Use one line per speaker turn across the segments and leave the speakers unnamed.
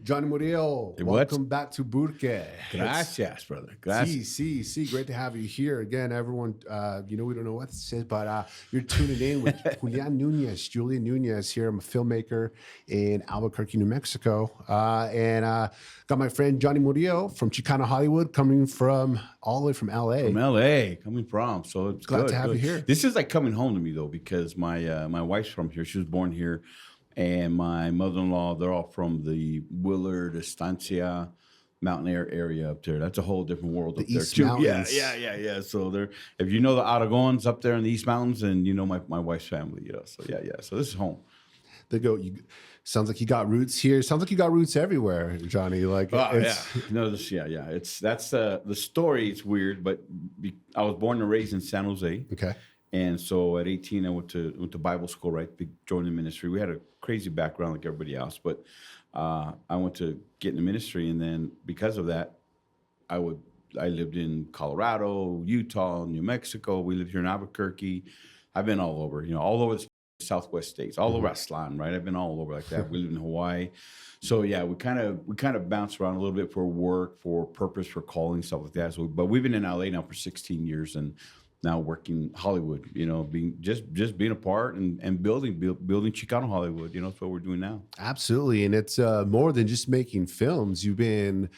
Johnny Murillo, welcome back to Burke.
Gracias, brother. Gracias.
See. Great to have you here again, everyone. We don't know what this is, but you're tuning in with Julian Nunez here. I'm a filmmaker in Albuquerque, New Mexico, and got my friend Johnny Murillo from Chicano Hollywood, coming from all the way from LA.
So it's
glad to have you here.
This is like coming home to me though, because my wife's from here. She was born here. And my mother-in-law, they're all from the Willard, Estancia, Mountain Air area up there. That's a whole different world up there
East
too.
Mountains.
Yeah. So if you know the Aragons up there in the East Mountains, and you know my wife's family, So So this is home.
Sounds like you got roots here. Sounds like you got roots everywhere, Johnny. That's
the story. It's weird, but I was born and raised in San Jose.
Okay.
And so at 18, I went to Bible school, right? Joined the ministry. We had a crazy background like everybody else, but I went to get in the ministry, and then because of that, I lived in Colorado, Utah, New Mexico. We lived here in Albuquerque. I've been all over, all over the Southwest states, all over Aslan, right? I've been all over like that. We lived in Hawaii. So yeah, we kind of bounced around a little bit for work, for purpose, for calling, stuff like that. But we've been in LA now for 16 years, and now working Hollywood, being a part and building Chicano Hollywood, that's what we're doing now.
Absolutely. And it's more than just making films. You've been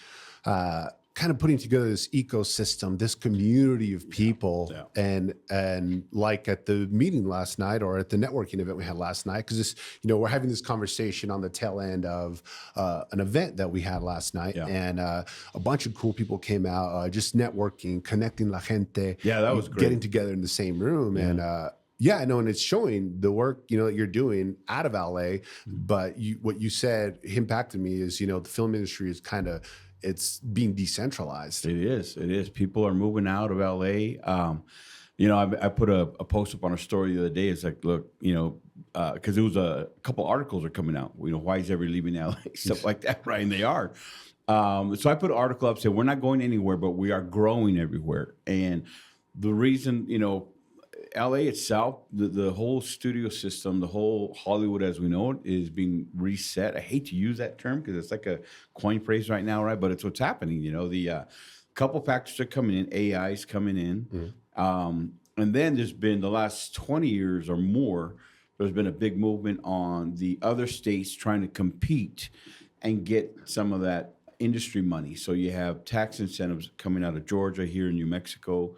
kind of putting together this ecosystem, this community of people. Yeah. And like at the meeting last night, or at the networking event we had last night, because we're having this conversation on the tail end of an event that we had last night. Yeah. And a bunch of cool people came out, just networking, connecting la gente.
Yeah, that was great.
Getting together in the same room. Yeah. And I know, and it's showing the work that you're doing out of LA. But what you said impacted me is the film industry is it's being decentralized.
It is. People are moving out of LA. I put a post up on a story the other day. It's like, look, because there was a couple articles are coming out. Why is everybody leaving LA? Stuff like that, right? And they are. So I put an article up saying we're not going anywhere, but we are growing everywhere. And the reason, LA itself, the whole studio system, the whole Hollywood as we know it is being reset. I hate to use that term because it's like a coin phrase right now, right? But it's what's happening. The couple factors are coming in. AI is coming in. And then there's been the last 20 years or more, there's been a big movement on the other states trying to compete and get some of that industry money. So you have tax incentives coming out of Georgia, here in New Mexico.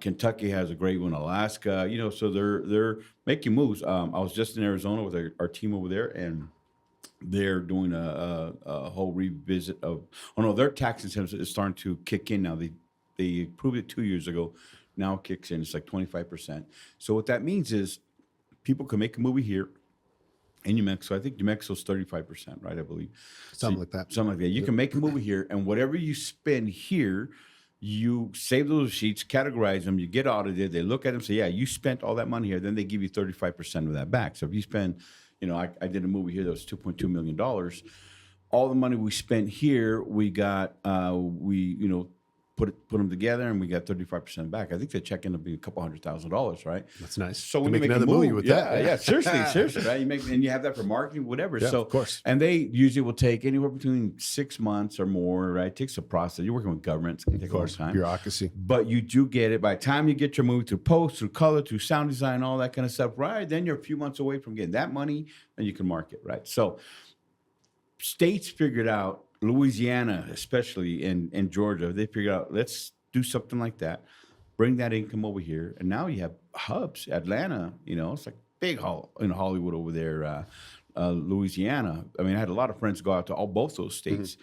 Kentucky has a great one, Alaska, so they're making moves. I was just in Arizona with our team over there, and they're doing a whole revisit of, their tax incentives is starting to kick in now. They approved it 2 years ago. Now it kicks in. It's like 25%. So what that means is people can make a movie here in New Mexico. I think New Mexico's 35%, right? I believe.
Something like that.
You can make a movie here, and whatever you spend here, you save those receipts, categorize them, you get audited, they look at them, say, yeah, you spent all that money here, then they give you 35% of that back. So if you spend, I did a movie here that was $2.2 million. All the money we spent here, we got, put them together, and we got 35% back. I think the check ended up being $200,000, right?
That's nice.
So when
you
make
another movie with that.
Yeah, seriously, right? You have that for marketing, whatever.
Yeah,
so
of course.
And they usually will take anywhere between 6 months or more, right? It takes a process. You're working with government, it's gonna take a long time.
Bureaucracy.
But you do get it by the time you get your movie through post, through color, through sound design, all that kind of stuff, right? Then you're a few months away from getting that money, and you can market, right? So states figured out, Louisiana especially, and Georgia, they figured out, let's do something like that, bring that income over here, and now you have hubs. Atlanta, it's like big in Hollywood over there. Louisiana. I mean, I had a lot of friends go out to both those states.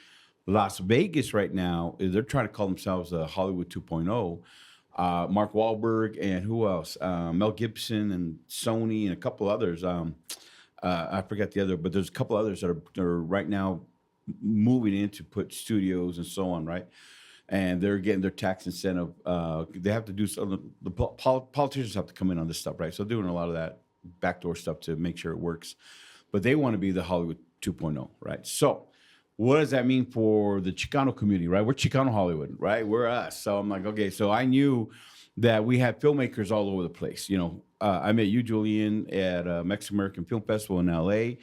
Las Vegas right now, they're trying to call themselves Hollywood 2.0. Mark Wahlberg and who else? Mel Gibson and Sony and a couple others. I forget the other, but there's a couple others that are right now moving in to put studios and so on, right? And they're getting their tax incentive. They have to do some. The politicians have to come in on this stuff, right? So they're doing a lot of that backdoor stuff to make sure it works. But they want to be the Hollywood 2.0, right? So what does that mean for the Chicano community, right? We're Chicano Hollywood, right? We're us. So I'm like, okay. So I knew that we had filmmakers all over the place. I met you, Julian, at a Mexican American Film Festival in LA.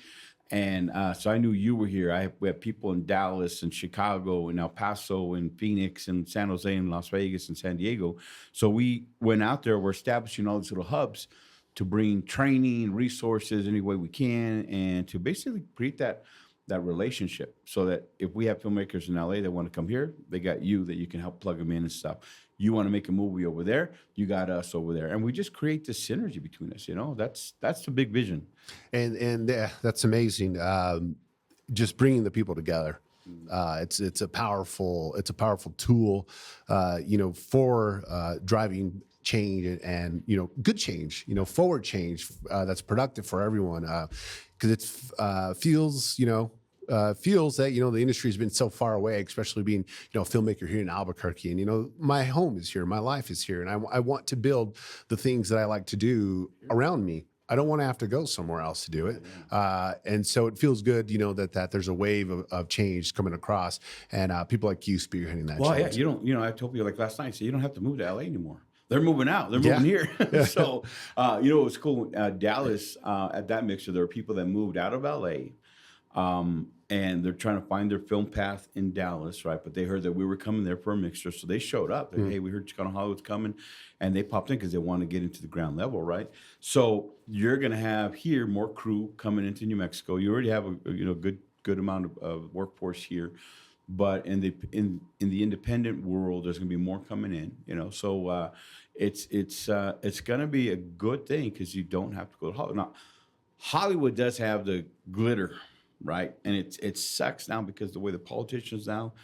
And so I knew you were here. We have people in Dallas and Chicago and El Paso and Phoenix and San Jose and Las Vegas and San Diego. So we went out there. We're establishing all these little hubs to bring training, resources any way we can, and to basically create that relationship so that if we have filmmakers in LA that want to come here, they got you that you can help plug them in and stuff. You want to make a movie over there, you got us over there. And we just create this synergy between us, That's the big vision.
And that's amazing. Just bringing the people together. It's a powerful tool, for driving change and good change, forward change that's productive for everyone. Because it feels that the industry has been so far away, especially being a filmmaker here in Albuquerque, and my home is here, my life is here, and I want to build the things that I like to do around me. I don't want to have to go somewhere else to do it, and so it feels good, that there's a wave of change coming across, and people like you spearheading that.
Well,
change.
Yeah, I told you like last night, so you don't have to move to LA anymore. They're moving out. They're moving here. So, it was cool. Dallas, at that mixer, there were people that moved out of LA. And they're trying to find their film path in Dallas, right? But they heard that we were coming there for a mixture, so they showed up. Hey, we heard Chicano Hollywood's coming, and they popped in because they want to get into the ground level, right? So you're going to have here more crew coming into New Mexico. You already have a good amount of workforce here, but in the independent world, there's going to be more coming in. So it's going to be a good thing because you don't have to go to Hollywood. Now, Hollywood does have the glitter. Right, and it sucks now because the way the politicians now,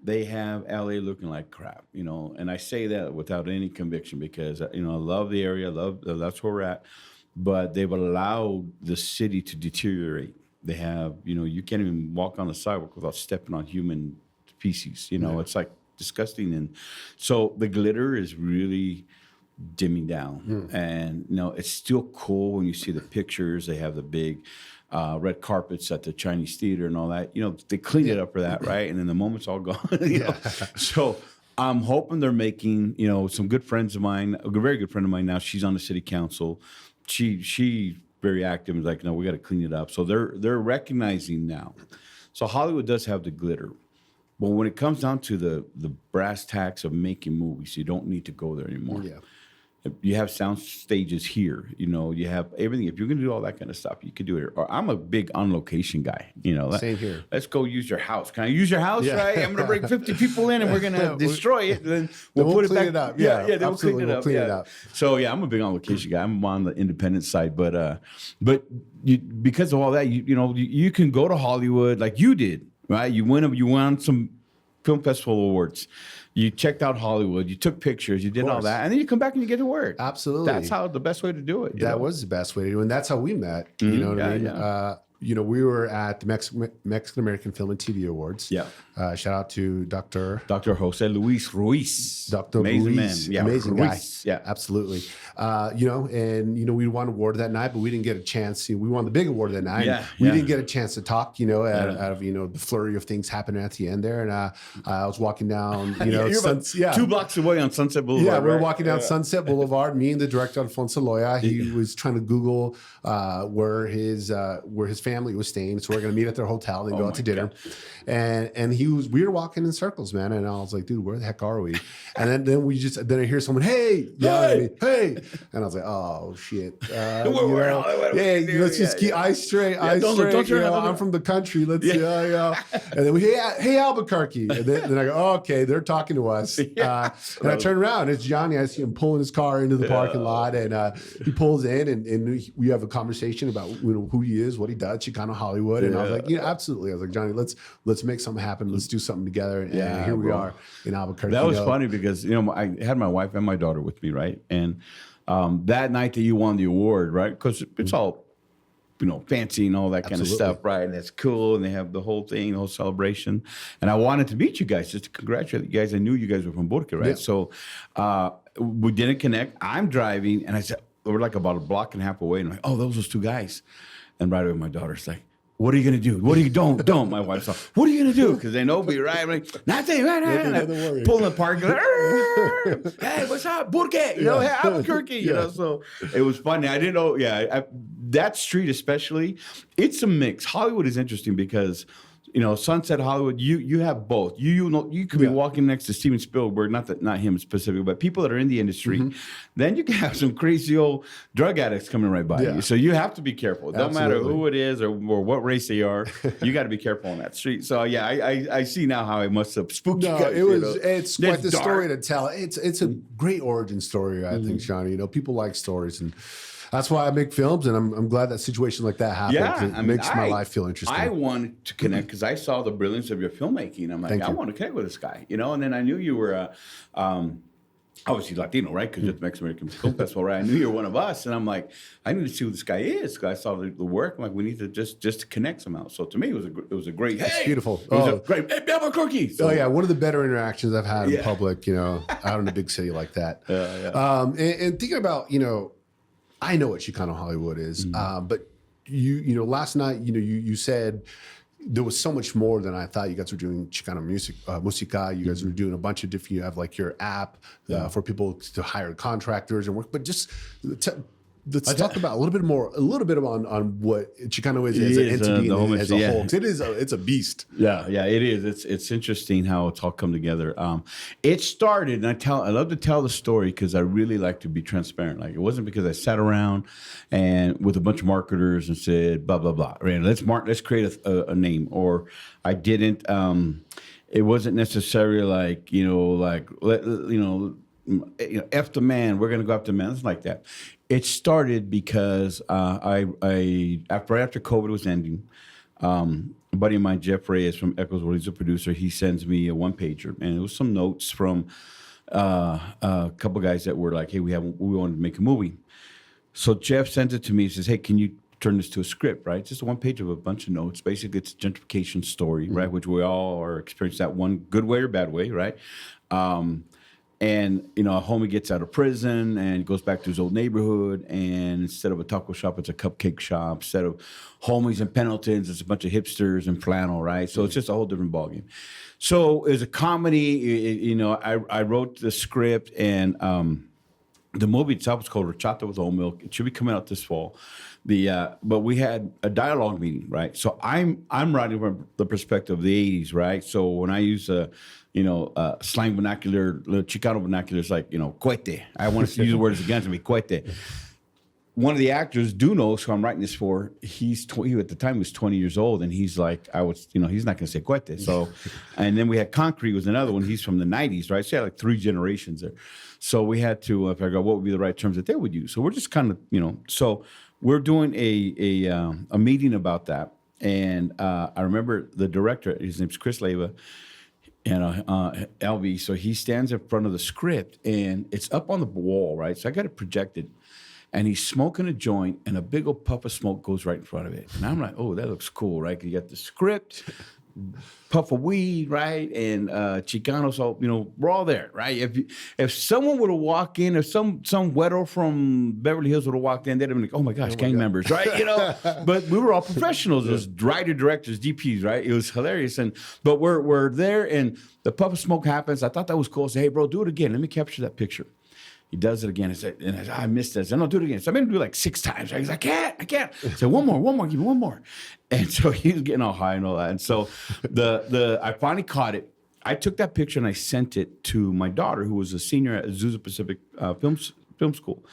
they have LA looking like crap, and I say that without any conviction because I love the area, that's where we're at, but they've allowed the city to deteriorate. They have, you can't even walk on the sidewalk without stepping on human feces. It's like disgusting, and so the glitter is really dimming down, and it's still cool when you see the pictures. They have the big red carpets at the Chinese theater and all that. They clean it up for that, right? And then the moment's all gone. So I'm hoping they're making, some good friends of mine, a very good friend of mine now. She's on the city council. She's very active. Like, no, we got to clean it up. So they're recognizing now. So Hollywood does have the glitter. But when it comes down to the brass tacks of making movies, you don't need to go there anymore. Yeah. You have sound stages here, you have everything. If you're going to do all that kind of stuff, you can do it. Or I'm a big on location guy,
Same here.
Let's go use your house. Can I use your house? Right? I'm going to bring 50 people in and we're going to destroy it. And then we'll put it back.
It up.
Then we'll clean it up. So I'm a big on location guy. I'm on the independent side, but because of all that, you can go to Hollywood like you did, right? You went on some film festival awards. You checked out Hollywood. You took pictures. You did all that, and then you come back and you get to work.
Absolutely,
that's how the best way to do it.
That was the best way to do it, and that's how we met. You know what I mean? Yeah. We were at the Mexican American Film and TV Awards. Yeah. Shout out to Dr.
Jose Luis Ruiz.
Dr.
Amazing
Ruiz.
Man. Yeah.
Amazing
Ruiz.
guy. Yeah, absolutely. We won an award that night, but we didn't get a chance. We won the big award that night. Yeah. We didn't get a chance to talk, out of, the flurry of things happening at the end there. And I was walking down,
you're about 2 blocks away on Sunset Boulevard.
Yeah, we were walking down Sunset Boulevard. Me and the director, Alfonso Loya, he was trying to Google where his family was staying, so we're gonna meet at their hotel and go out to dinner. And we were walking in circles, man. And I was like, dude, where the heck are we? And then I hear someone, hey, hey, and I was like, oh shit, let's just keep eyes straight, Don't I'm from the country. Let's and then hey Albuquerque, and then I go, oh, okay, they're talking to us. And I turn around, it's Johnny. I see him pulling his car into the parking lot, and he pulls in, and we have a conversation about who he is, what he does, Chicano Hollywood, and I was like, absolutely. I was like, Johnny, let's make something happen. Let's do something together. And here we are in Albuquerque.
That was funny because I had my wife and my daughter with me, right? And that night that you won the award, right? Because it's all fancy and all that kind of stuff, right? And it's cool, and they have the whole thing, the whole celebration. And I wanted to meet you guys, just to congratulate you guys. I knew you guys were from Burke, right? Yeah. So we didn't connect. I'm driving, and I said, we're like about a block and a half away, and I'm like, oh, those two guys. And right away, my daughter's like, what are you gonna do? What are you don't? My wife's like, what are you gonna do? Because they know me, right? I'm like, nothing, right? Pulling the park, hey, what's up, Burke? You know, hey, Albuquerque. You know, so it was funny. I didn't know. Yeah, that street especially, it's a mix. Hollywood is interesting because, you know, Sunset Hollywood, you have both. You know, you could be walking next to Steven Spielberg, not him specifically, but people that are in the industry. Then you can have some crazy old drug addicts coming right by you. So you have to be careful. No matter who it is or what race they are, you got to be careful on that street. So yeah, I see now how it must have spooked you guys.
It's quite the story to tell. It's a great origin story, I think, Sean. You know, people like stories, and that's why I make films, and I'm glad that situation like that happened. Yeah, it makes my life feel interesting.
I wanted to connect because I saw the brilliance of your filmmaking. I'm like, I want to connect with this guy, you know. And then I knew you were obviously Latino, right? Because it's the Mexican American Film Festival, right? I knew you were one of us, and I'm like, I need to see who this guy is. Because I saw the work. I'm like, we need to just to connect somehow. So to me, it was a great.
It's beautiful.
It was a great. Hey, Albuquerque. So,
one of the better interactions I've had in public. You know, out in a big city like that. And thinking about, you know, I know what Chicano Hollywood is, but you know, last night, you know, you said there was so much more than I thought. You guys were doing Chicano Musica. You guys were doing a bunch of different. You have like your app for people to hire contractors and work. But just let's talk about a little bit on what Chicano is as an entity and as a whole. 'Cause it's a beast.
Yeah, it is. It's interesting how it's all come together. It started, and I love to tell the story because I really like to be transparent. Like, it wasn't because I sat around and with a bunch of marketers and said blah blah blah. Right? Let's create a name, or I didn't. It wasn't necessarily like, you know, F the man, we're going to go after men. It's like that. It started because after COVID was ending, a buddy of mine, Jeff Reyes from Echoes, where he's a producer, he sends me a one-pager, and it was some notes from a couple guys that were like, hey, we wanted to make a movie. So Jeff sends it to me. He says, hey, can you turn this to a script, right? Just a one page of a bunch of notes. Basically, it's a gentrification story, right? Which we all are experiencing that one good way or bad way, right? And, you know, a homie gets out of prison and goes back to his old neighborhood. And instead of a taco shop, it's a cupcake shop. Instead of homies and Pendletons, it's a bunch of hipsters and flannel, right? So it's just a whole different ballgame. So it's a comedy. You know, I wrote the script, and the movie itself is called Horchata with Old Milk. It should be coming out this fall. But we had a dialogue meeting, right? So I'm writing from the perspective of the 80s, right? So when I use slang vernacular, Chicano vernacular, it's like, you know, cohete. I want to use the words against me, cohete. One of the actors, Dunos, who I'm writing this for, he at the time was 20 years old, and he's like, he's not going to say cohete. So, and then we had Concrete was another one. He's from the 90s, right? So you had like 3 generations there. So we had to figure out what would be the right terms that they would use. So we're just kind of, you know, so we're doing a meeting about that. And I remember the director, his name's Chris Leyva, and LV. So he stands in front of the script, and it's up on the wall, right? So I got it projected. And he's smoking a joint, and a big old puff of smoke goes right in front of it. And I'm like, oh, that looks cool, right? 'Cause you got the script, puff of weed, right? And Chicano, so, you know, we're all there, right? If someone would have walked in, if some weirdo from Beverly Hills would have walked in, they'd have been like, oh my gosh, gang members, right? You know, but we were all professionals. It was writer, directors, DPs, right? It was hilarious. But we're there, and the puff of smoke happens. I thought that was cool. I said, hey, bro, do it again. Let me capture that picture. He does it again. I said, I missed this. I don't do it again. So I'm going to do it like 6 times. He's like, I can't. I said, one more, give me one more. And so he was getting all high and all that. And so I finally caught it. I took that picture and I sent it to my daughter, who was a senior at Azusa Pacific Film School.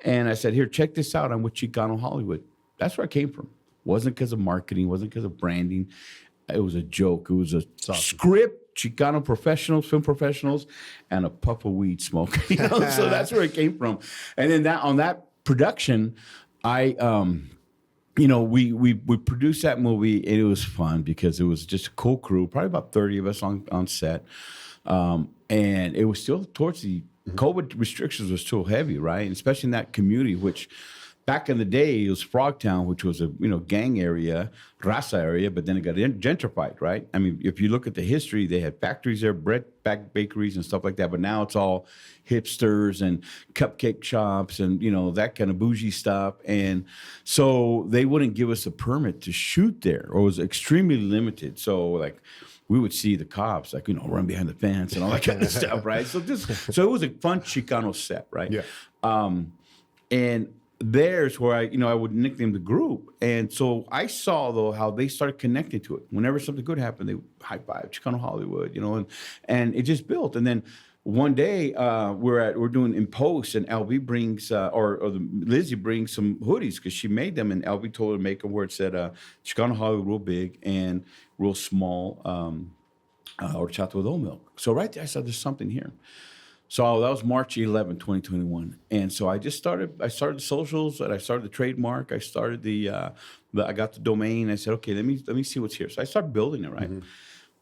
And I said, here, check this out. I'm with Chicano Hollywood. That's where I came from. Wasn't because of marketing. Wasn't because of branding. It was a joke. It was a script. Chicano professionals, film professionals, and a puff of weed smoke. You know? So that's where it came from. And then on that production, we produced that movie, and it was fun because it was just a cool crew, probably about 30 of us on set. And it was still towards the COVID restrictions were still heavy, right? And especially in that community, which back in the day, it was Frogtown, which was a gang area, raza area, but then it got gentrified, right? I mean, if you look at the history, they had factories there, bread bakeries and stuff like that. But now it's all hipsters and cupcake shops and that kind of bougie stuff. And so they wouldn't give us a permit to shoot there, or it was extremely limited. So like, we would see the cops run behind the fence and all that kind of stuff, right? So it was a fun Chicano set, right?
Yeah.
And there's where I would nickname the group. And so I saw though how they started connecting to it. Whenever something good happened, they would high five Chicano Hollywood, and it just built. And then one day we're doing in post, and LB brings Lizzie brings some hoodies because she made them, and LB told her to make them where it said Chicano Hollywood real big and real small, or horchata with oat milk. So right there I said there's something here. So that was March 11, 2021, and so I started the socials, and I started the trademark. I started I got the domain. I said, okay, let me see what's here. So I started building it, right? Mm-hmm.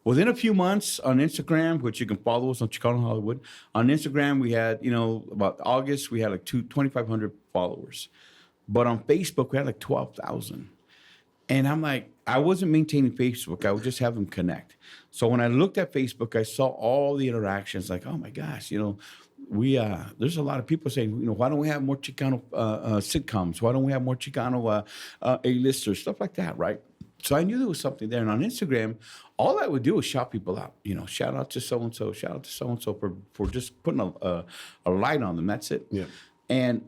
Within a few months on Instagram, which you can follow us on Chicano Hollywood, on Instagram we had, about August, we had like 2,500 followers. But on Facebook, we had like 12,000. And I'm like, I wasn't maintaining Facebook. I would just have them connect. So when I looked at Facebook, I saw all the interactions like, oh my gosh, there's a lot of people saying, why don't we have more Chicano sitcoms? Why don't we have more Chicano A-listers, stuff like that, right? So I knew there was something there. And on Instagram, all I would do was shout people out. Shout out to so-and-so, shout out to so-and-so for just putting a light on them. That's it. Yeah. And,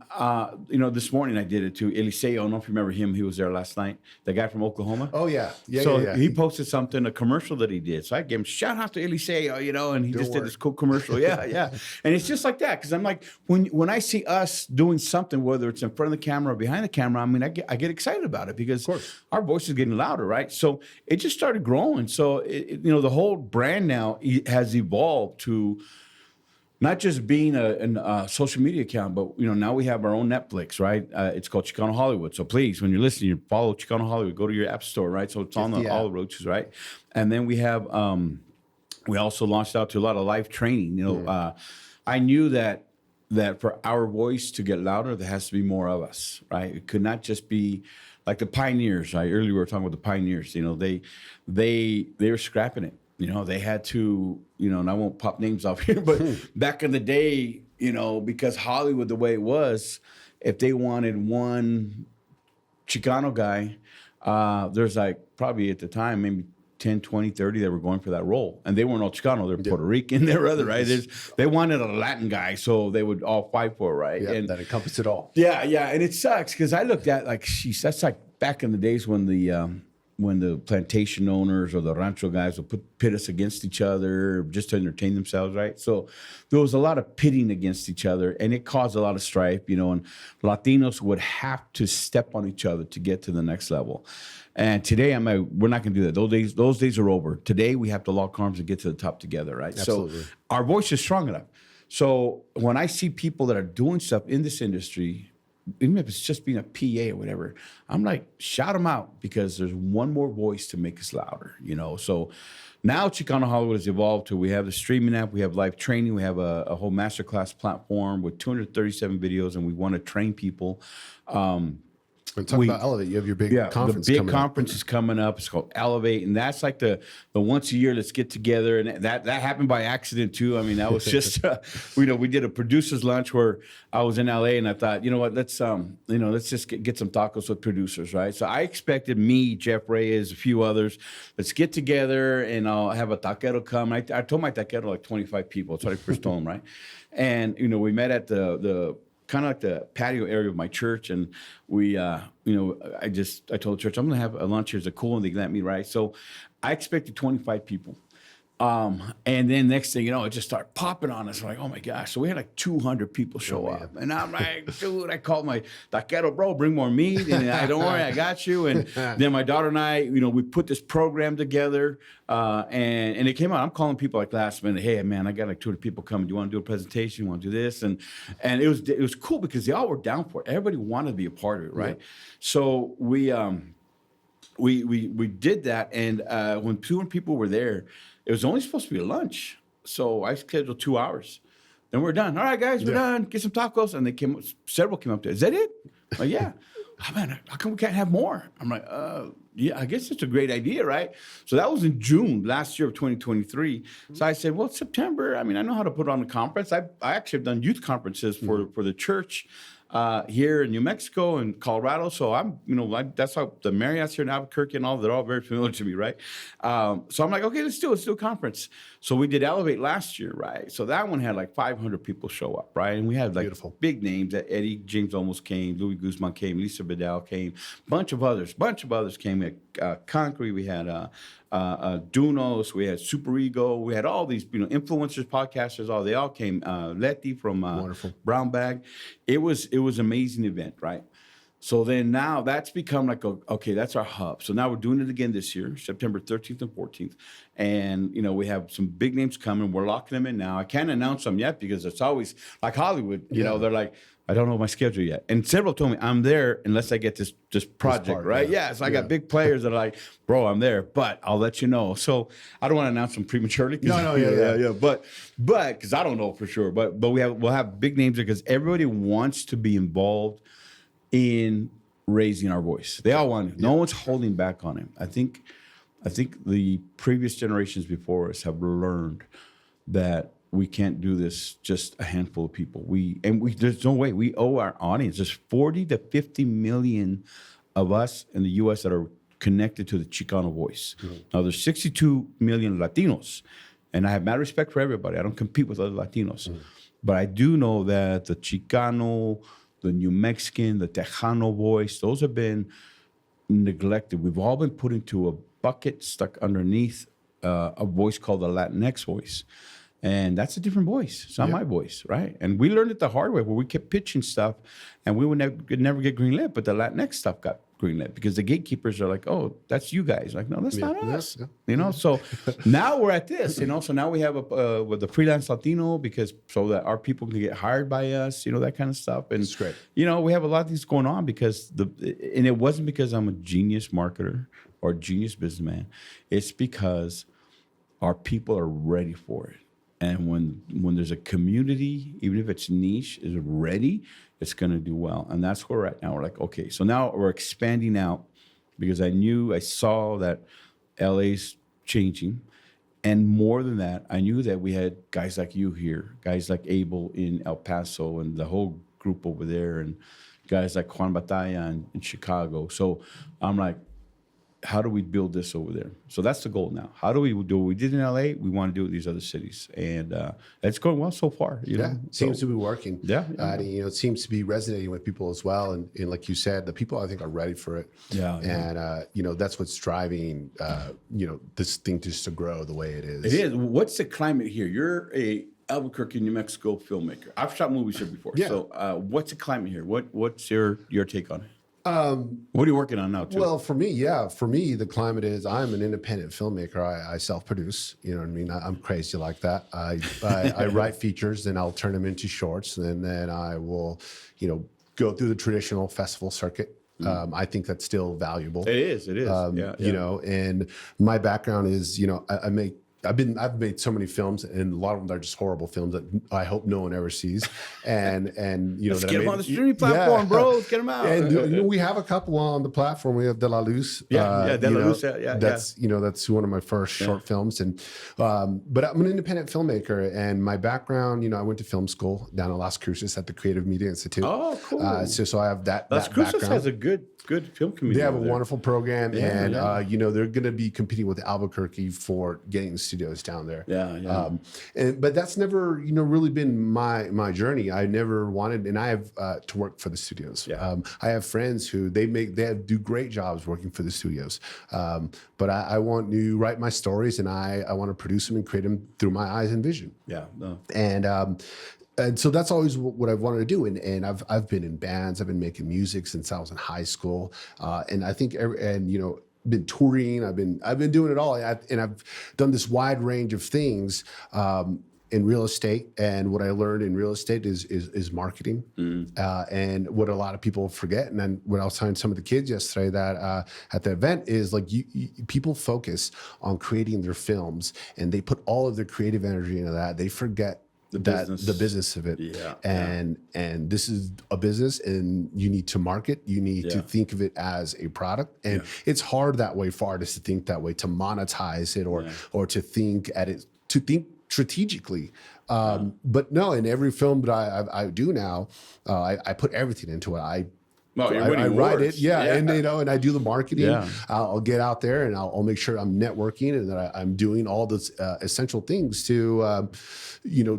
this morning I did it too. Eliseo, I don't know if you remember him. He was there last night. The guy from Oklahoma.
Oh, yeah.
Yeah. He posted something, a commercial that he did. So I gave him shout out to Eliseo, and he did this cool commercial. Yeah. And it's just like that. Because I'm like, when I see us doing something, whether it's in front of the camera or behind the camera, I mean, I get excited about it because our voice is getting louder, right? So it just started growing. So, the whole brand now has evolved to not just being a social media account, but now we have our own Netflix, right? It's called Chicano Hollywood. So please, when you're listening, you follow Chicano Hollywood. Go to your app store, right? So it's on all the roaches, right? And then we have we also launched out to a lot of live training. I knew that for our voice to get louder, there has to be more of us, right? It could not just be like the pioneers. Right? Earlier we were talking about the pioneers. They were scrapping it. They had to, and I won't pop names off here, but back in the day, because Hollywood, the way it was, if they wanted one Chicano guy, there's like probably at the time, maybe 10, 20, 30 that were going for that role. And they weren't all Chicano. They were Puerto Rican, they were other, right? They wanted a Latin guy, so they would all fight for it, right?
Yeah, and that encompassed it all.
Yeah. And it sucks because I looked at like, that's like back in the days when the plantation owners or the rancho guys would pit us against each other just to entertain themselves, right? So there was a lot of pitting against each other, and it caused a lot of strife, and Latinos would have to step on each other to get to the next level. And today, we're not going to do that. Those days are over. Today, we have to lock arms and get to the top together, right? Absolutely. So our voice is strong enough. So when I see people that are doing stuff in this industry, even if it's just being a PA or whatever, I'm like, shout them out because there's one more voice to make us louder, So now Chicano Hollywood has evolved to we have the streaming app, we have live training, we have a whole masterclass platform with 237 videos, and we want to train people.
And talk about Elevate. You have your big conference.
The big conference is coming up. It's called Elevate, and that's like the once a year. Let's get together, and that happened by accident too. I mean, that was just we did a producers lunch where I was in LA, and I thought, let's just get some tacos with producers, right? So I expected me, Jeff Reyes, a few others. Let's get together, and I'll have a taquero come. I told my taquero like 25 people. That's what I first told him, right? And we met at the kind of like the patio area of my church, and we, I told the church, I'm going to have a lunch here. It's a cool, and they let me, right? So I expected 25 people. And then next thing you know, it just started popping on us. We're like, oh my gosh. So we had like 200 people show up. And I'm like, dude, I called my taquero, bro, bring more meat. And don't worry, I got you. And then my daughter and I, we put this program together. And it came out. I'm calling people like last minute, hey, man, I got like 200 people coming. Do you want to do a presentation? You want to do this? And it was cool because they all were down for it. Everybody wanted to be a part of it, right? Yeah. So we did that. And when 200 people were there, it was only supposed to be a lunch. So I scheduled 2 hours. Then we're done. All right, guys, we're done. Get some tacos. And several came up to, is that it? Like, yeah. Oh, man, how come we can't have more? I'm like, yeah, I guess it's a great idea, right? So that was in June last year of 2023. So I said, well, September. I mean, I know how to put on a conference. I actually have done youth conferences for the church here in New Mexico and Colorado. So I'm, that's how the Marriott's here in Albuquerque and all, they're all very familiar to me, right? So I'm like, okay, let's do a conference. So we did Elevate last year, right? So that one had like 500 people show up, right? And we had like big names that Eddie James almost came, Louis Guzman came, Lisa Vidal came, bunch of others came. We had Concrete, we had Dunos, we had Super Ego, we had all these, influencers, podcasters, they all came. Letty from Brown Bag. It was an amazing event, right? So then now that's become like, okay, that's our hub. So now we're doing it again this year, September 13th and 14th. And, we have some big names coming. We're locking them in now. I can't announce them yet because it's always like Hollywood, they're like, I don't know my schedule yet. And several told me I'm there unless I get this project, right? Yeah. So I got big players that are like, bro, I'm there, but I'll let you know. So I don't want to announce them prematurely. Yeah. But because I don't know for sure. But we'll have big names there because everybody wants to be involved in raising our voice. They all want it. No one's holding back on it. I think the previous generations before us have learned that we can't do this just a handful of people. There's no way. We owe our audience. There's 40 to 50 million of us in the U.S. that are connected to the Chicano voice. Mm-hmm. Now, there's 62 million Latinos, and I have mad respect for everybody. I don't compete with other Latinos. Mm-hmm. But I do know that the Chicano, the New Mexican, the Tejano voice, those have been neglected. We've all been put into a bucket stuck underneath a voice called the Latinx voice. And that's a different voice. It's not my voice, right? And we learned it the hard way where we kept pitching stuff and we would never get greenlit, but the Latinx stuff got greenlit because the gatekeepers are like, oh, that's you guys. Like, no, that's not us. Yeah. So now we're at this, so now we have with the freelance Latino so that our people can get hired by us, that kind of stuff. And
it's great.
We have a lot of things going on and it wasn't because I'm a genius marketer or a genius businessman. It's because our people are ready for it. And when there's a community, even if it's niche, is ready, it's going to do well. And that's where we're at now. We're like, okay, so now we're expanding out because I saw that LA's changing. And more than that, I knew that we had guys like you here, guys like Abel in El Paso and the whole group over there, and guys like Juan Batalla in Chicago. So I'm like, how do we build this over there? So that's the goal now. How do we do what we did in LA? We want to do it in these other cities. And it's going well so far.
Seems to be working.
Yeah.
It seems to be resonating with people as well. And like you said, the people I think are ready for it.
Yeah.
And, that's what's driving, this thing just to grow the way it is.
It is. What's the climate here? You're a Albuquerque, New Mexico filmmaker. I've shot movies here before.
Yeah.
So what's the climate here? What's your take on it? What are you working on now, too?
Well, for me, the climate is I'm an independent filmmaker. I self-produce. You know what I mean? I'm crazy like that. I write features, and I'll turn them into shorts, and then I will, go through the traditional festival circuit. I think that's still valuable.
It is.
And my background is, I've made so many films, and a lot of them are just horrible films that I hope no one ever sees. And
let's get them on the streaming platform, bro. Let's get them out.
And we have a couple on the platform. We have De La Luz.
De La Luz.
That's one of my first short films. And but I'm an independent filmmaker, and my background, I went to film school down in Las Cruces at the Creative Media Institute.
Oh, cool.
So I have that.
Las Cruces
background.
has a good film community.
They have a wonderful program, and they're going to be competing with Albuquerque for getting the studios down there. But that's never really been my journey. I never wanted, and I have to work for the studios. I have friends who do great jobs working for the studios, but I want to write my stories, and I want to produce them and create them through my eyes and vision. And so that's always what I've wanted to do. And I've been in bands. I've been making music since I was in high school. And I think, been touring. I've been doing it all. And I've done this wide range of things in real estate. And what I learned in real estate is marketing. And what a lot of people forget. And then when I was telling some of the kids yesterday that at the event is like people focus on creating their films, and they put all of their creative energy into that. They forget the business of it.
Yeah.
And this is a business, and you need to market. You need to think of it as a product, and it's hard that way for artists to think that way, to monetize it or to think strategically. But no, in every film that I do now, I put everything into it. I write it, and and I do the marketing.
Yeah.
I'll get out there and I'll make sure I'm networking and that I'm doing all those essential things to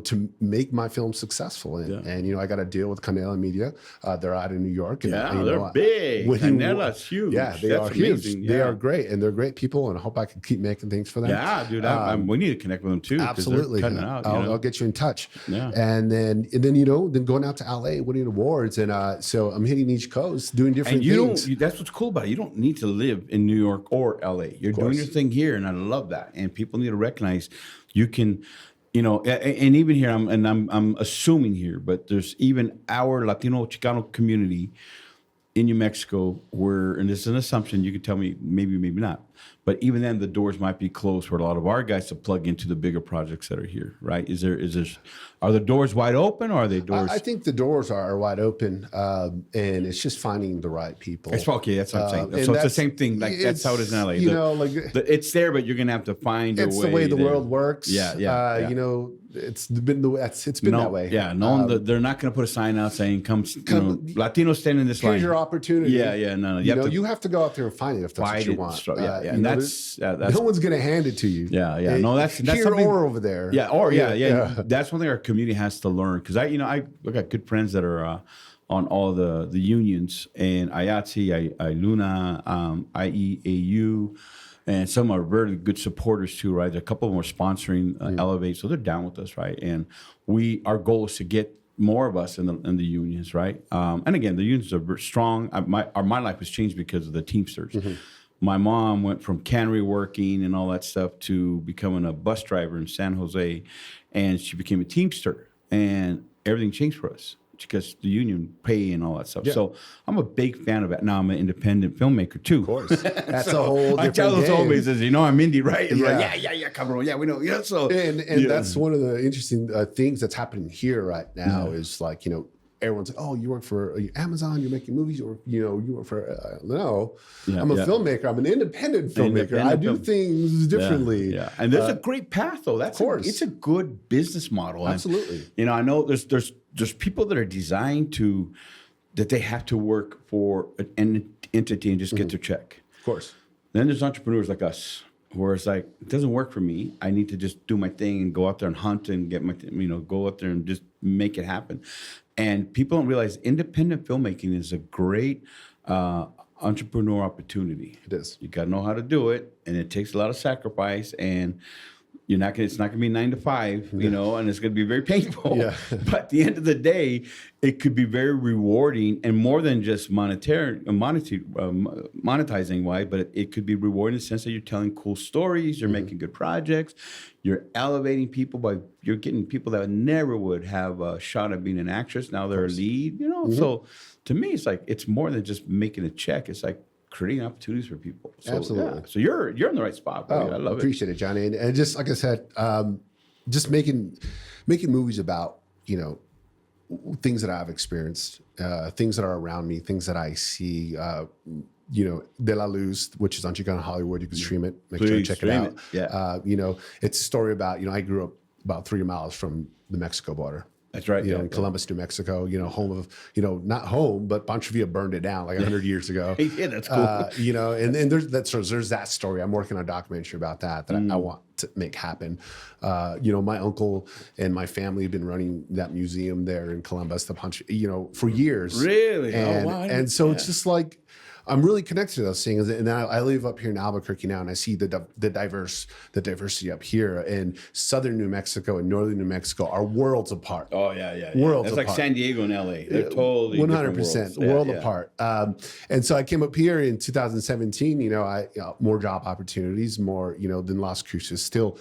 to make my film successful. And I got a deal with Canela Media. They're out in New York. And,
they're big. Canela's huge.
Yeah, they are huge. Yeah. They are great, and they're great people. And I hope I can keep making things for them.
Yeah, dude. We need to connect with them too.
Absolutely.
Cutting it out,
I'll get you in touch.
Yeah.
And then then going out to LA, winning awards, and so I'm hitting each coast, doing different things.
That's what's cool about it. You don't need to live in New York or LA. You're doing your thing here, and I love that. And people need to recognize you can, and even here, I'm assuming here, but there's even our Latino Chicano community in New Mexico where, and this is an assumption, you can tell me maybe not, but even then the doors might be closed for a lot of our guys to plug into the bigger projects that are here, right? Are the doors wide open, or are they doors?
I think the doors are wide open, and it's just finding the right people.
That's what I'm saying. So it's the same thing. Like that's how it is in LA. It's there, but you're gonna have to find your way.
It's the way the world works.
Yeah.
It's been that way.
Yeah, they're not going to put a sign out saying "Come, Latinos stand in this line."
Here's your opportunity.
Yeah, no.
You have to go out there and find it if that's what you want.
And that's
no one's going to hand it to you.
Yeah. No, that's
here
something,
or over there.
Yeah. That's one thing our community has to learn, because I got good friends that are on all the unions, and IATSE, Luna, IEAU. And some are very good supporters too, right? A couple of them are sponsoring Elevate, so they're down with us, right? And our goal is to get more of us in the unions, right? And again, the unions are very strong. My life was changed because of the Teamsters. Mm-hmm. My mom went from cannery working and all that stuff to becoming a bus driver in San Jose, and she became a Teamster, and everything changed for us because the union pay and all that stuff. Yeah. So I'm a big fan of it. Now I'm an independent filmmaker too.
Of course. That's a whole different game. I tell those
homies, I'm indie, right? And like, cabrón. Yeah, we know. Yeah, so.
And that's one of the interesting things that's happening here right now is like, everyone's like, oh, you work for Amazon, you're making movies, or, you work for, no, I'm a filmmaker. I'm an independent filmmaker. I do things differently.
Yeah. And there's a great path though. Of course. It's a good business model.
Absolutely.
And, I know there's people that are designed that they have to work for an entity and just get their check.
Of course.
Then there's entrepreneurs like us, where it's like, it doesn't work for me. I need to just do my thing and go out there and hunt and get my, go out there and just make it happen. And people don't realize independent filmmaking is a great entrepreneur opportunity.
It is.
You got to know how to do it, and it takes a lot of sacrifice, and it's not gonna be 9 to 5, and it's gonna be very painful. Yeah. But at the end of the day, it could be very rewarding, and more than just monetizing wise, but it could be rewarding in the sense that you're telling cool stories, you're making good projects, you're elevating people you're getting people that never would have a shot at being an actress. Now they're a lead, So to me, it's like, it's more than just making a check. It's like creating opportunities for people. So,
absolutely.
Yeah. So you're in the right spot. Boy. I love it.
Appreciate it, Johnny. And just like I said, just making movies about, things that I've experienced, things that are around me, things that I see, De La Luz, which is on Chicano Hollywood. You can stream it. Make sure you check it out.
Yeah.
It's a story about, I grew up about 3 miles from the Mexico border.
That's right.
In Columbus, New Mexico, home of, not home, but Pancho Villa burned it down like 100 years ago.
Yeah, that's cool.
And there's that story. I'm working on a documentary about that I want to make happen. My uncle and my family have been running that museum there in Columbus, the Pancho, for years.
Really?
And,
oh, wow.
And so it's just like, I'm really connected to those things, and I live up here in Albuquerque now, and I see the diversity up here. And southern New Mexico and northern New Mexico are worlds apart.
Oh yeah.
Worlds
apart. That's like San Diego and LA. They're totally 100%
world apart. And so I came up here in 2017. More job opportunities, more than Las Cruces, still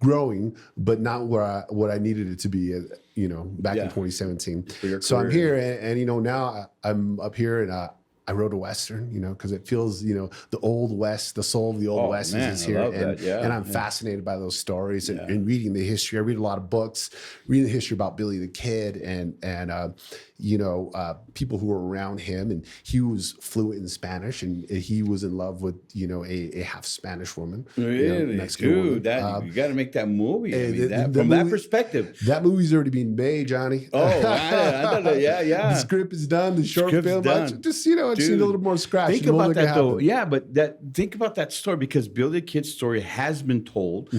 growing, but not what I needed it to be. Back in 2017. So I'm here, and now I'm up here, and I wrote a Western, because it feels, the old West, the soul of the old West
man,
is
I
here.
love that. Yeah,
and I'm fascinated by those stories and reading the history. I read a lot of books, reading the history about Billy the Kid and people who were around him. And he was fluent in Spanish, and he was in love with, a half Spanish woman.
Really?
Mexican
Dude,
woman.
that, you got to make that movie. I mean,
the
from
movie,
that perspective.
That movie's already being made, Johnny.
Oh, I don't know. Yeah.
The script is done. The short
Script's
film,
done.
I just need a little more scratch.
Think about that though. Yeah, but think about that story, because Billy the Kid's story has been told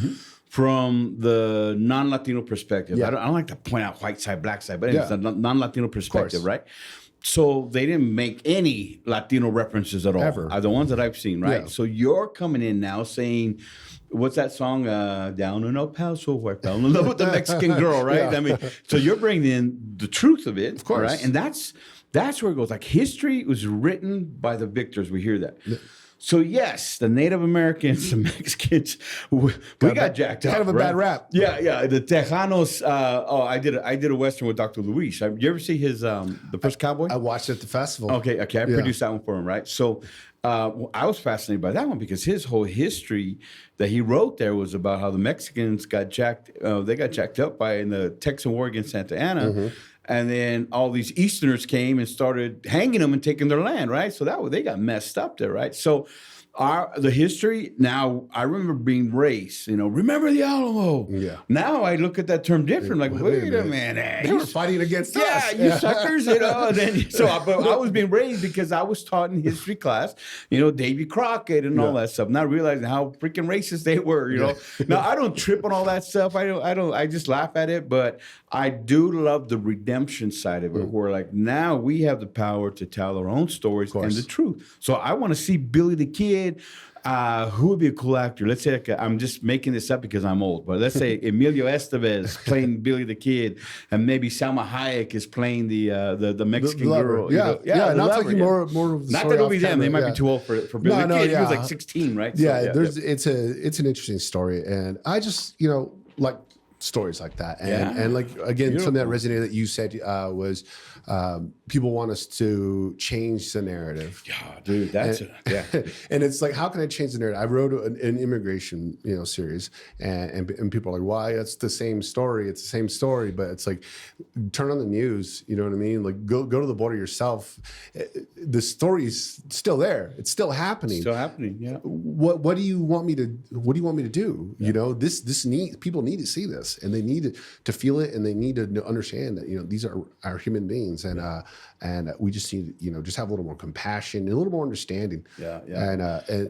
from the non-Latino perspective.
Yeah.
I don't like to point out white side, black side, but it's a non-Latino perspective, right? So they didn't make any Latino references at all.
Ever.
The ones that I've seen, right?
Yeah.
So you're coming in now saying, what's that song? Down in El Paso, where I fell in love with the Mexican girl, right?
Yeah.
I mean, so you're bringing in the truth of it,
Of course.
right? And that's where it goes. Like, history was written by the victors. We hear that. Yeah. So yes, the Native Americans, the Mexicans, we got jacked up.
Kind of a bad rap.
Yeah. The Tejanos. I did a Western with Dr. Luis. You ever see his The First Cowboy?
I watched it at the festival.
Okay. I produced that one for him, right? So I was fascinated by that one, because his whole history that he wrote there was about how the Mexicans got jacked. They got jacked up in the Texan War against Santa Anna. And then all these Easterners came and started hanging them and taking their land, right? So they got messed up there, right? So the history, now I remember being raised, remember the Alamo.
Yeah.
Now I look at that term different, like, wait a minute.
They were fighting against us.
Yeah, you suckers, And then, but I was being raised because I was taught in history class, Davy Crockett and all that stuff, not realizing how freaking racist they were, Now I don't trip on all that stuff. I just laugh at it, but I do love the redemption side of it, where like now we have the power to tell our own stories and the truth. So I want to see Billy the Kid. Who would be a cool actor? Let's say, I'm just making this up because I'm old, but let's say Emilio Estevez playing Billy the Kid, and maybe Salma Hayek is playing the Mexican girl.
Yeah, not taking more of the
not
story
that it'll
off
be them.
camera,
They might be too old for Billy the Kid. He was like 16, right?
Yeah, it's an interesting story, and I just like stories like that, and like again, something that resonated that you said was people want us to change the narrative.
Yeah, dude,
and it's like, how can I change the narrative? I wrote an immigration series, and people are like, why? It's the same story. It's the same story, but it's like, turn on the news. You know what I mean? Like, go to the border yourself. The story's still there. It's still happening.
Still happening. Yeah.
What do you want me to do? Yeah. This people need to see this, and they need to feel it, and they need to understand that these are our human beings, and we just need to just have a little more compassion and a little more understanding.
Yeah.
And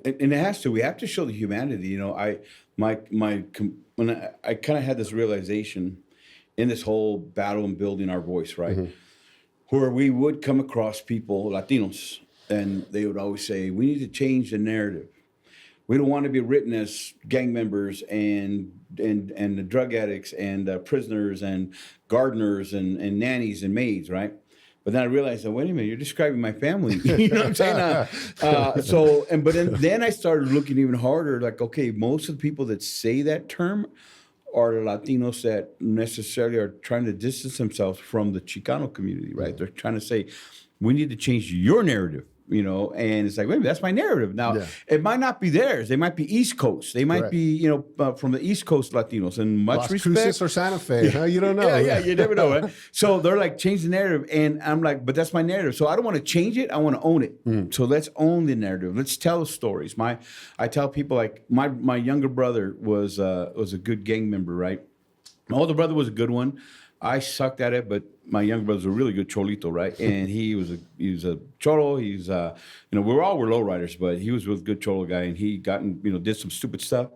it has to. We have to show the humanity. When I kind of had this realization in this whole battle and building our voice, right, where we would come across people, Latinos, and they would always say, we need to change the narrative. We don't want to be written as gang members and the drug addicts and prisoners and gardeners and nannies and maids, right? But then I realized that, wait a minute, you're describing my family. You know what I'm saying? But then I started looking even harder, like, okay, most of the people that say that term are Latinos that necessarily are trying to distance themselves from the Chicano community, right? They're trying to say, we need to change your narrative. And it's like, wait a minute, that's my narrative. Now, it might not be theirs. They might be East Coast. They might be, from the East Coast Latinos. And much
Las
respect.
Cruces or Santa Fe. Huh? You don't know.
You never know. Right? So they're like, change the narrative. And I'm like, but that's my narrative. So I don't want to change it. I want to own it. So let's own the narrative. Let's tell the stories. I tell people, like, my younger brother was a good gang member, right? My older brother was a good one. I sucked at it, but my younger brother's a really good cholito, right? And he was a cholo. He's we were lowriders, but he was a good cholo guy, and he did some stupid stuff,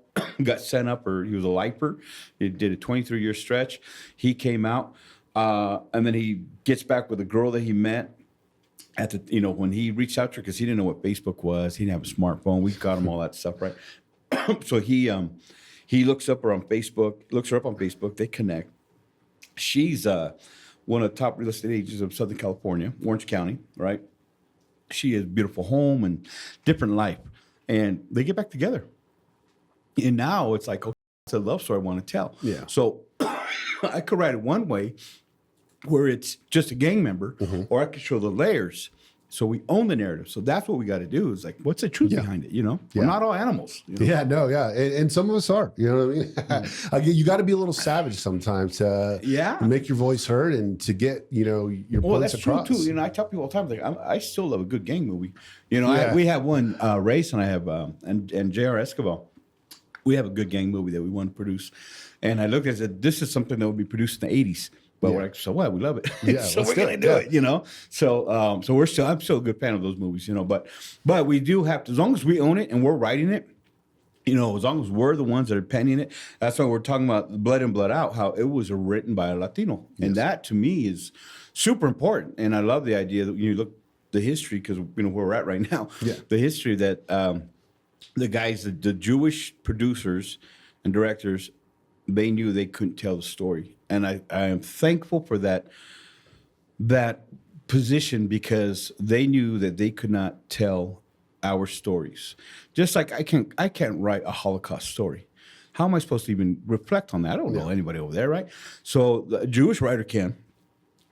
got sent up, or he was a lifer. He did a 23-year stretch. He came out, and then he gets back with a girl that he met at the when he reached out to her, because he didn't know what Facebook was. He didn't have a smartphone. We got him all that stuff, right? So he looks her up on Facebook. They connect. She's one of the top real estate agents of Southern California, Orange County, right? She has a beautiful home and different life. And they get back together. And now it's like, okay, it's a love story I want to tell.
Yeah.
So I could write it one way where it's just a gang member, or I could show the layers. So we own the narrative. So that's what we got to do is like, what's the truth behind it? You know, we're not all animals. You know?
Yeah, no, yeah. And some of us are, you know what I mean? Again, you got to be a little savage sometimes to make your voice heard and to get, you know, your points across.
True too. You know, I tell people all the time, like, I still love a good gang movie. You know, we have one, Race, and I have, and J.R. Escobar. We have a good gang movie that we want to produce. And I looked at it and said, this is something that would be produced in the 80s. But we're like, so what? We love it.
Yeah,
so we're going to do it, you know? So I'm still a good fan of those movies, you know? But we do have to, as long as we own it and we're writing it, you know, as long as we're the ones that are penning it, that's why we're talking about Blood In, Blood Out, how it was written by a Latino. Yes. And that, to me, is super important. And I love the idea that you look the history, because, you know, where we're at right now, the history that the guys, the Jewish producers and directors, they knew they couldn't tell the story. And I am thankful for that position, because they knew that they could not tell our stories. Just like I can't write a Holocaust story. How am I supposed to even reflect on that? I don't know anybody over there, right? So the Jewish writer can.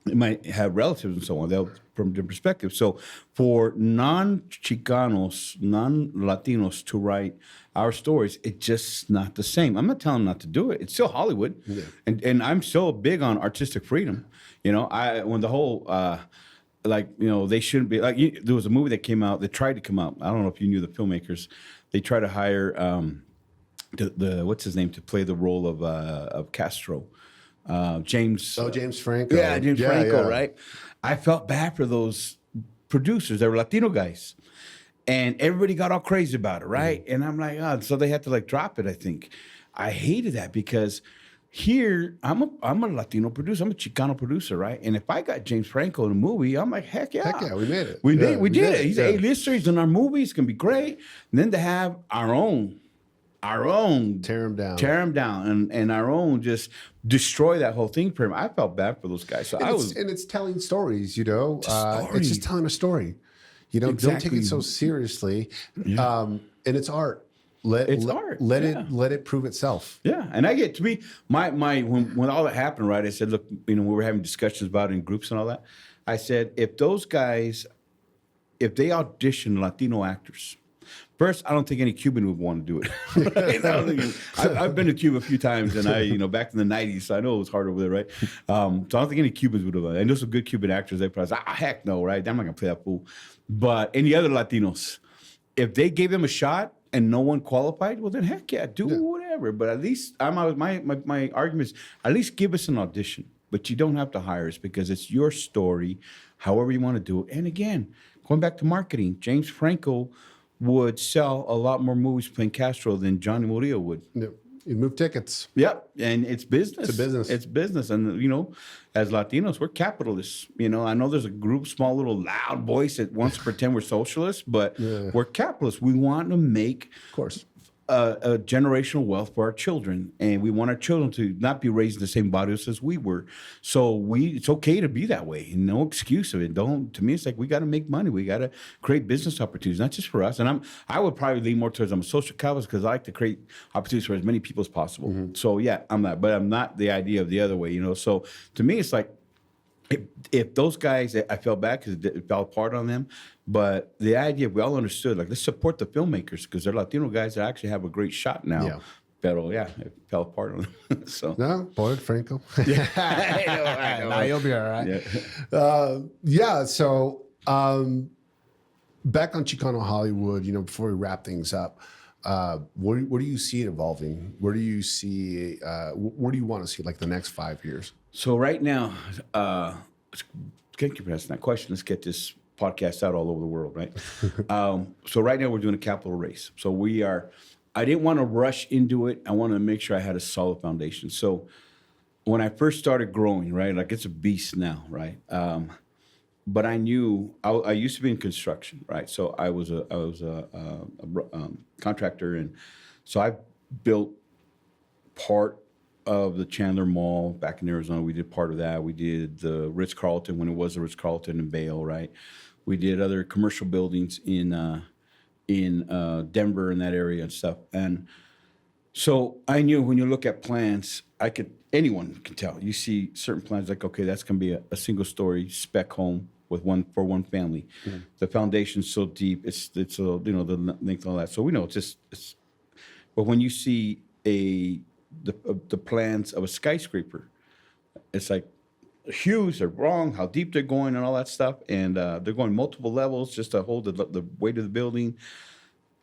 It might have relatives and so on. They'll from different perspectives. So for non-Chicanos, non-Latinos to write our stories, it's just not the same. I'm not telling them not to do it. It's still Hollywood. Yeah. And I'm so big on artistic freedom. You know, when the whole, like, you know, they shouldn't be, like, there was a movie that came out, that tried to come out. I don't know if you knew the filmmakers. They tried to hire the what's his name, to play the role of Castro. James
Franco.
Yeah, James Franco, right? I felt bad for those producers. They were Latino guys. And everybody got all crazy about it, right? And I'm like, so they had to like drop it, I think. I hated that, because here I'm a Latino producer. I'm a Chicano producer, right? And if I got James Franco in a movie, I'm like, heck yeah.
Heck yeah, we made it.
We did it. He's an A-lister. He's in our movies. It's going to be great. And then to have our own
tear them
down, and our own just destroy that whole thing for him. I felt bad for those guys. So
and it's telling stories, you know. It's just telling a story. You know, don't take it so seriously. Yeah. And it's art. Let it prove itself.
Yeah, and I get to me when all that happened, right? I said, look, you know, we were having discussions about it in groups and all that. I said, if those guys, if they audition Latino actors. First, I don't think any Cuban would want to do it. Right? I've been to Cuba a few times, and back in the 90s, so I know it was hard over there, right? So I don't think any Cubans would have. I know some good Cuban actors. They probably say, heck no, right? I'm not going to play that fool. But any other Latinos, if they gave them a shot and no one qualified, well, then heck yeah, do whatever. But at least, my argument is, at least give us an audition. But you don't have to hire us, because it's your story, however you want to do it. And again, going back to marketing, James Franco would sell a lot more movies playing Castro than Johnny Murillo would.
Yeah. You move tickets.
Yep, and it's business.
It's a business.
It's business, and you know, as Latinos, we're capitalists. You know, I know there's a group, small little loud voice that wants to pretend we're socialists, but we're capitalists. We want to make,
of course,
a generational wealth for our children, and we want our children to not be raised in the same barrios as we were. So it's okay to be that way, and no excuse of it. To me, it's like we got to make money. We got to create business opportunities, not just for us. And I would probably lean more towards I'm a social capitalist, because I like to create opportunities for as many people as possible. Mm-hmm. So yeah, I'm that, but I'm not the idea of the other way. You know, so to me, it's like, if those guys, I felt bad because it fell apart on them, but the idea, we all understood, like, let's support the filmmakers, because they're Latino guys that actually have a great shot now. Yeah. Pero yeah, it fell apart on them. So
no, boy, Franco.
I know.
Nah, you'll be all right. Yeah. So back on Chicano Hollywood, you know, before we wrap things up, where do you see it evolving? Where do you see? Where do you want to see, like, the next 5 years?
So right now, thank you for asking that question. Let's get this podcast out all over the world, right? So right now we're doing a capital raise. So I didn't want to rush into it. I wanted to make sure I had a solid foundation. So when I first started growing, right, like, it's a beast now, right? But I knew I used to be in construction, right? So I was a contractor, and so I built part of the Chandler Mall back in Arizona. We did part of that. We did the Ritz-Carlton when it was the Ritz-Carlton in Vail, right? We did other commercial buildings in Denver and that area and stuff. And so I knew when you look at plans, anyone can tell. You see certain plans like, okay, that's going to be a single story spec home with one family. The foundation's so deep. It's the length and all that. So we know it's. But when you see the plans of a skyscraper, it's like huge. They're wrong. How deep they're going and all that stuff, and they're going multiple levels just to hold the weight of the building.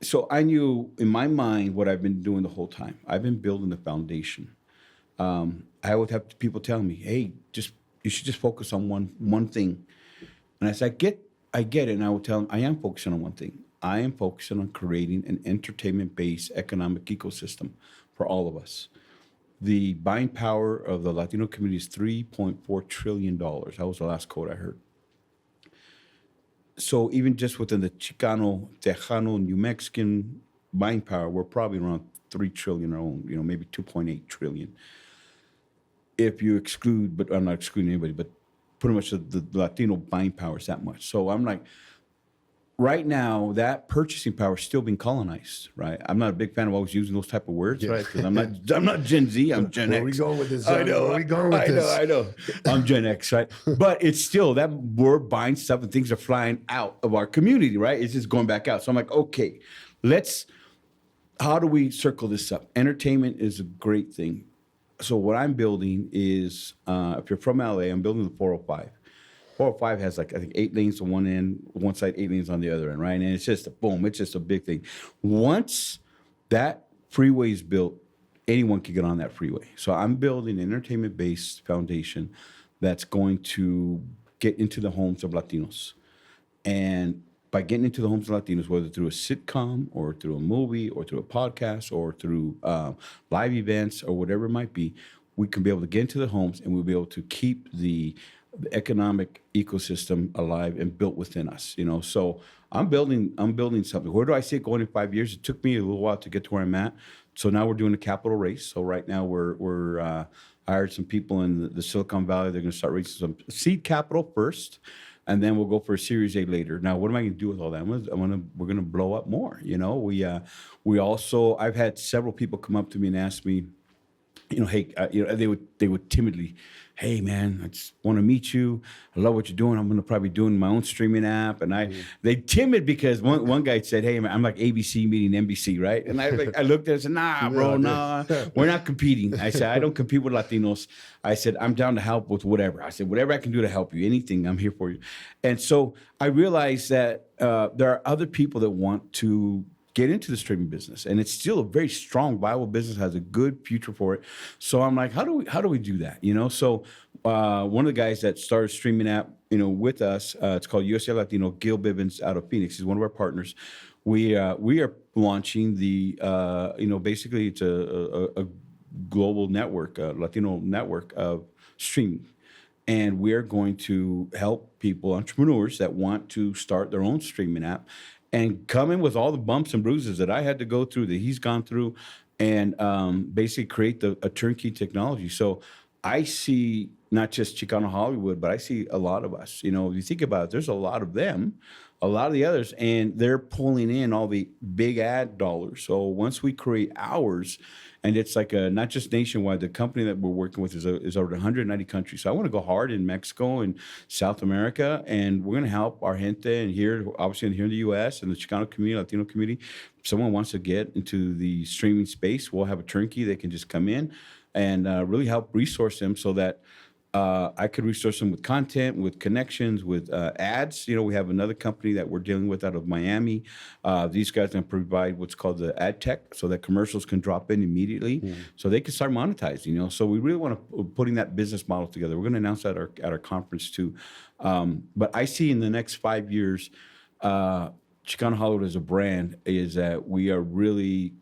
So I knew in my mind what I've been doing the whole time. I've been building the foundation. I would have people tell me, "Hey, you should just focus on one thing." And I said, I get it. And I would tell them, I am focusing on one thing. I am focusing on creating an entertainment-based economic ecosystem for all of us. The buying power of the Latino community is $3.4 trillion. That was the last quote I heard. So even just within the Chicano, Tejano, New Mexican buying power, we're probably around 3 trillion our own, maybe 2.8 trillion. If you exclude, but I'm not excluding anybody, but pretty much the Latino buying power is that much. So I'm like, right now, that purchasing power is still being colonized, right? I'm not a big fan of always using those type of words, right? Because I'm not Gen Z, I'm Gen X.
Where are we going with this?
I know.
Where are we going with this?
I know. I'm Gen X, right? But it's still that we're buying stuff and things are flying out of our community, right? It's just going back out. So I'm like, okay, how do we circle this up? Entertainment is a great thing. So what I'm building is, if you're from LA, I'm building the 405. 405 has I think 8 lanes on one end, one side, 8 lanes on the other end, right? And it's just it's just a big thing. Once that freeway is built, anyone can get on that freeway. So I'm building an entertainment-based foundation that's going to get into the homes of Latinos. And by getting into the homes of Latinos, whether through a sitcom or through a movie or through a podcast or through live events or whatever it might be, we can be able to get into the homes and we'll be able to keep the economic ecosystem alive and built within us, So I'm building something. Where do I see it going in 5 years? It took me a little while to get to where I'm at. So now we're doing a capital raise. So right now we're hired some people in the Silicon Valley. They're going to start raising some seed capital first, and then we'll go for a Series A later. Now, what am I going to do with all that? We're going to blow up more. We also, I've had several people come up to me and ask me, hey, they would timidly, hey man, I just want to meet you. I love what you're doing. I'm going to probably be doing my own streaming app. And they timid because one guy said, hey man, I'm like ABC meeting NBC, right? And I looked at it and said, nah, bro, nah, we're not competing. I said, I don't compete with Latinos. I said, I'm down to help with whatever. I said, whatever I can do to help you, anything, I'm here for you. And so I realized that there are other people that want to get into the streaming business, and it's still a very strong, viable business, has a good future for it. So I'm like, how do we do that? So one of the guys that started streaming app, with us, it's called USA Latino. Gil Bibbins out of Phoenix, he's one of our partners. We are launching the, basically it's a global network, a Latino network of streaming. And we're going to help people, entrepreneurs that want to start their own streaming app and come in with all the bumps and bruises that I had to go through, that he's gone through, and basically create a turnkey technology. So I see not just Chicano Hollywood, but I see a lot of us. If you think about it, there's a lot of them, a lot of the others, and they're pulling in all the big ad dollars. So once we create ours, and it's like not just nationwide, the company that we're working with is over 190 countries. So I want to go hard in Mexico and South America, and we're going to help our gente and here, obviously here in the U.S. and the Chicano community, Latino community. If someone wants to get into the streaming space, we'll have a turnkey. They can just come in and really help resource them so that I could resource them with content, with connections, with ads. We have another company that we're dealing with out of Miami. These guys can provide what's called the ad tech, so that commercials can drop in immediately, so they can start monetizing. So we really want to putting that business model together. We're going to announce that at our conference too. But I see in the next 5 years, Chicano Hollywood as a brand is that we are really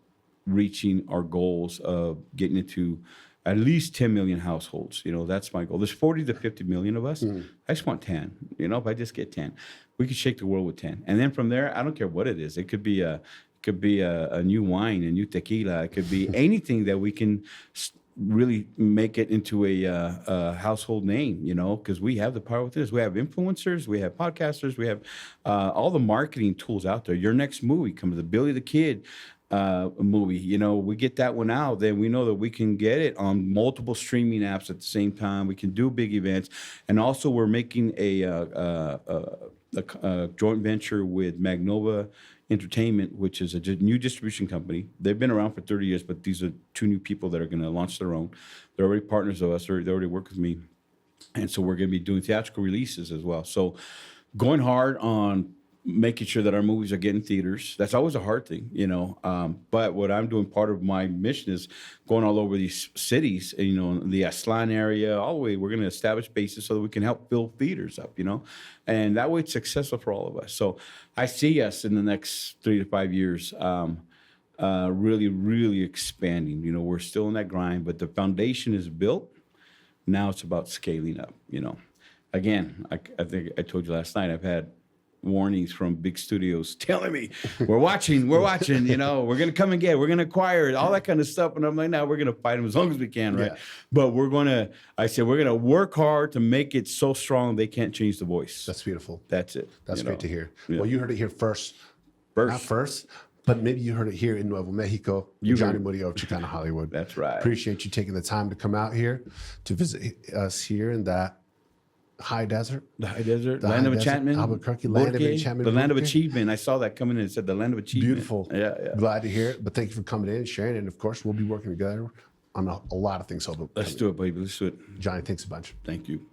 reaching our goals of getting into at least 10 million households. That's my goal. There's 40 to 50 million of us. I just want 10. If I just get 10, we could shake the world with 10. And then from there, I don't care what it is. It could be a new wine, a new tequila. It could be anything that we can really make it into a household name, because we have the power with this. We have influencers, we have podcasters, we have all the marketing tools out there. Your next movie comes, the Billy the Kid. movie. You know, we get that one out, then we know that we can get it on multiple streaming apps at the same time. We can do big events, and also we're making a joint venture with Magnova Entertainment, which is a new distribution company. They've been around for 30 years, but these are two new people that are going to launch their own. They're already partners of us. They already work with me, and so we're going to be doing theatrical releases as well. So going hard on making sure that our movies are getting theaters. That's always a hard thing, you know. But what I'm doing, part of my mission is going all over these cities, you know, the Aslan area, all the way. We're going to establish bases so that we can help build theaters up, you know. And that way it's successful for all of us. So I see us in the next 3 to 5 years really, really expanding. You know, we're still in that grind, but the foundation is built. Now it's about scaling up, you know. Again, I think I told you last night, I've had warnings from big studios telling me we're watching, you know, we're going to come and get it, we're going to acquire it, all that kind of stuff. And I'm like, no, we're going to fight them as long as we can, right? Yeah. But I said, we're going to work hard to make it so strong they can't change the voice.
That's beautiful.
That's it.
That's great to hear. Yeah. Well, you heard it here first. Not first, but maybe you heard it here in Nuevo Mexico. Johnny Murillo of Chicano Hollywood.
That's right.
Appreciate you taking the time to come out here to visit us here in that high desert.
The high desert, land of enchantment.
Albuquerque, land of enchantment.
The land of achievement. I saw that coming in. It said the land of achievement.
Beautiful.
Yeah.
Glad to hear it. But thank you for coming in and sharing. And of course, we'll be working together on a lot of things.
Let's do it, baby. Let's do it.
Johnny, thanks a bunch.
Thank you.